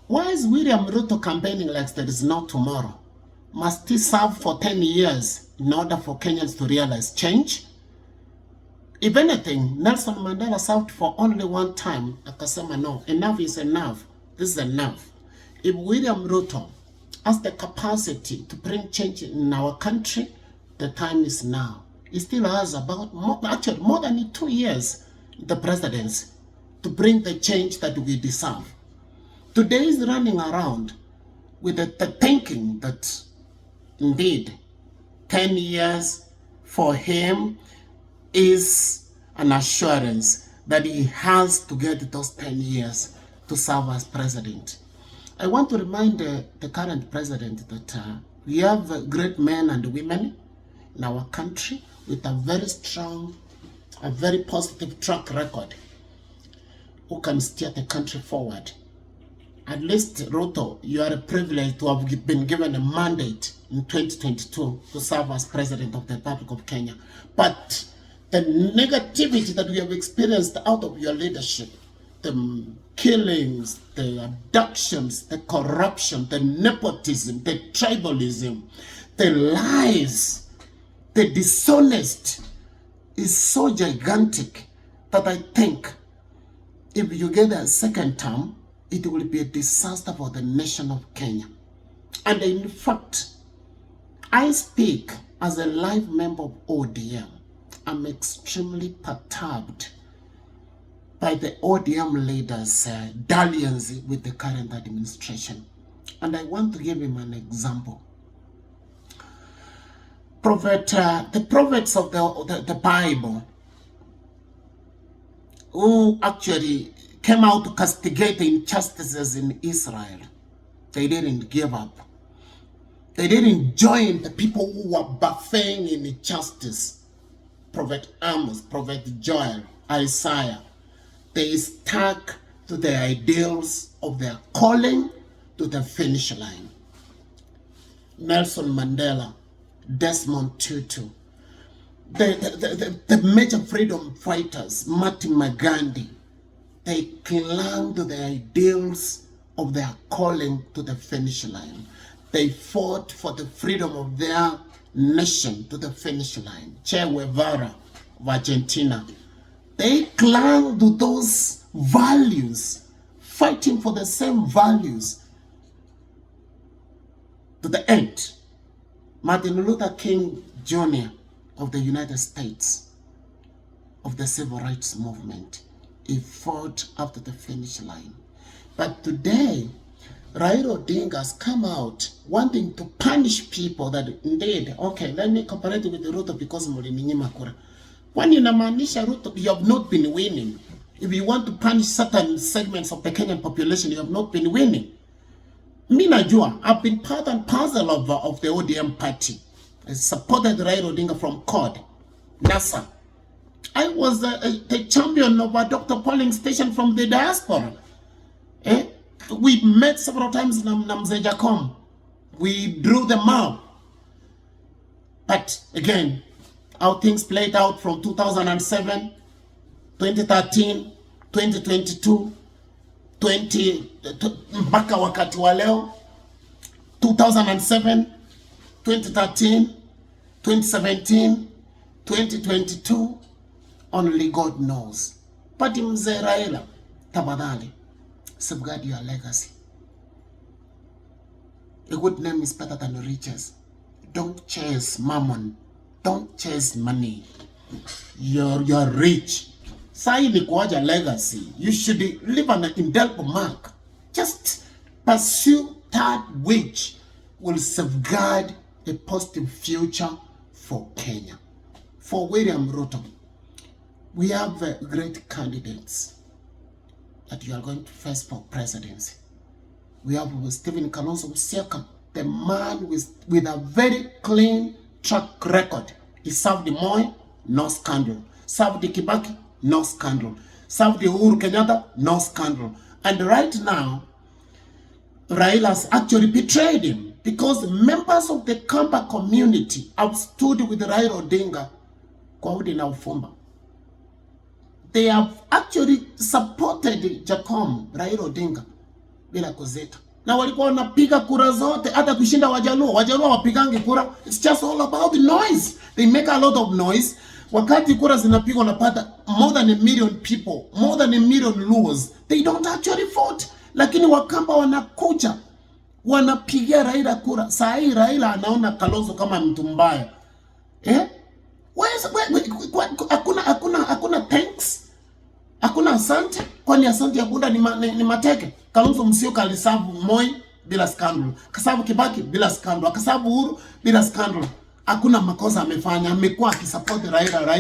Why is William Ruto campaigning like there is no tomorrow? Must he serve for 10 years in order for Kenyans to realize change? If anything, Nelson Mandela served for only one time. Akasema no, enough is enough. This is enough. If William Ruto has the capacity to bring change in our country, the time is now. He still has about, more than 2 years, the presidency, to bring the change that we deserve. Today is running around with the thinking that indeed 10 years for him is an assurance that he has to get those 10 years to serve as president. I want to remind the current president that we have great men and women in our country with a very strong, a very positive track record who can steer the country forward. At least, Ruto, you are privileged to have been given a mandate in 2022 to serve as President of the Republic of Kenya. But the negativity that we have experienced out of your leadership, the killings, the abductions, the corruption, the nepotism, the tribalism, the lies, the dishonest is so gigantic that I think if you get a second term, it will be a disaster for the nation of Kenya. And in fact, I speak as a live member of ODM. I'm extremely perturbed by the ODM leaders' dalliance with the current administration. And I want to give him an example. The prophets of the Bible, who actually came out to castigate the injustices in Israel, they didn't give up. They didn't join the people who were buffeting in injustice. Prophet Amos, Prophet Joel, Isaiah, they stuck to the ideals of their calling to the finish line. Nelson Mandela, Desmond Tutu, the major freedom fighters, Mahatma Gandhi, they clung to the ideals of their calling to the finish line. They fought for the freedom of their nation to the finish line. Che Guevara of Argentina, they clung to those values, fighting for the same values to the end. Martin Luther King Jr. of the United States, of the civil rights movement, he fought up to the finish line. But today, Raila Odinga has come out wanting to punish people that indeed, okay, let me cooperate with Ruto because mulininyima kura. When you namaanisha Ruto, you have not been winning. If you want to punish certain segments of the Kenyan population, you have not been winning. Me najua, I've been part and parcel of the ODM party. I supported Raila Odinga from CORD, NASA. I was the champion of a doctor polling station from the diaspora. We met several times in Namzejacom. We drew them out. But again, how things played out from 2007, 2013, 2022, mpaka wakati wa leo, 2007, 2013, 2017, 2022, only God knows. But mzee Raila, tafadhali, safeguard your legacy. A good name is better than riches. Don't chase mammon. Don't chase money. You're rich. Sai ni kuaja legacy. You should leave an indelible mark. Just pursue that which will safeguard a positive future for Kenya. For William Ruto, we have great candidates that you are going to face for presidency. We have Stephen Kalonzo, the man with a very clean track record. He served the Moi, no scandal. Served the Kibaki, no scandal. Served the Uhuru Kenyatta, no scandal. And right now, Raila has actually betrayed him because members of the Kamba community have stood with Raila Odinga kwa udi na ufumba. They have actually supported Jacom, Raila Odinga, bila kuzita. Na walikuwa wanapiga kura zote hata kushinda Wajaluo. Wajaluo wapigangi kura. It's just all about the noise. They make a lot of noise. Wakati kura zinapigwa unapata more than 1 million people, more than 1 million Luos, they don't actually vote. Lakini Wakamba wanakuja wanapigia Raila kura. Saa hii Raila anaona Kalonzo kama mtu mbaya. Hakuna thanks. Hakuna asante. Kwani asante ya bunda ni mateke. Kalonzo Musyoka alisabu Moi bila scandal. Kasabu Kibaki bila scandal. Kasabu Uhuru bila scandal. Hakuna makosa amefanya. Amekuwa akisupport Raila.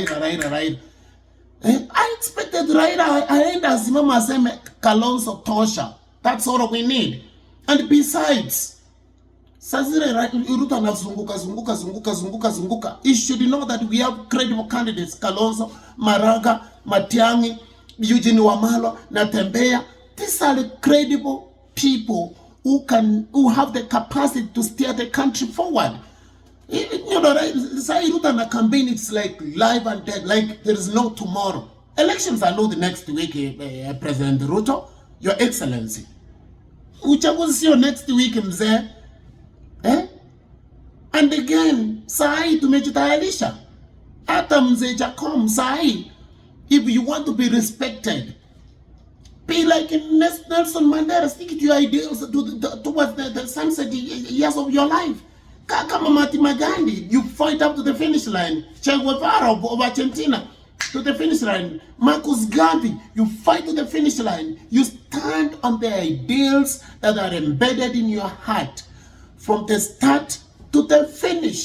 I expected Raila aenda asimama aseme Kalonzo Tosha. That's all we need. And besides, Sazire Ruto anazunguka. He should know that we have credible candidates. Kalonzo, Maraga, Matiang'i, Eugene Wamalwa, Natembeya. These are the credible people who have the capacity to steer the country forward. You know, Sai Ruto na campaign, it's like live and dead, like there is no tomorrow. Elections are not the next week, President Ruto, Your Excellency. Uchaguzi sio next week mzee. And again, Sai tumejitayarisha. Hata mzee Jacom Sai, if you want to be respected, be like Nelson Mandela, stick to your ideals towards the sunset years of your life. Kama Mahatma Gandhi, you fight up to the finish line. Che Guevara of Argentina, to the finish line. Marcus Garvey, you fight to the finish line. You stand on the ideals that are embedded in your heart from the start to the finish.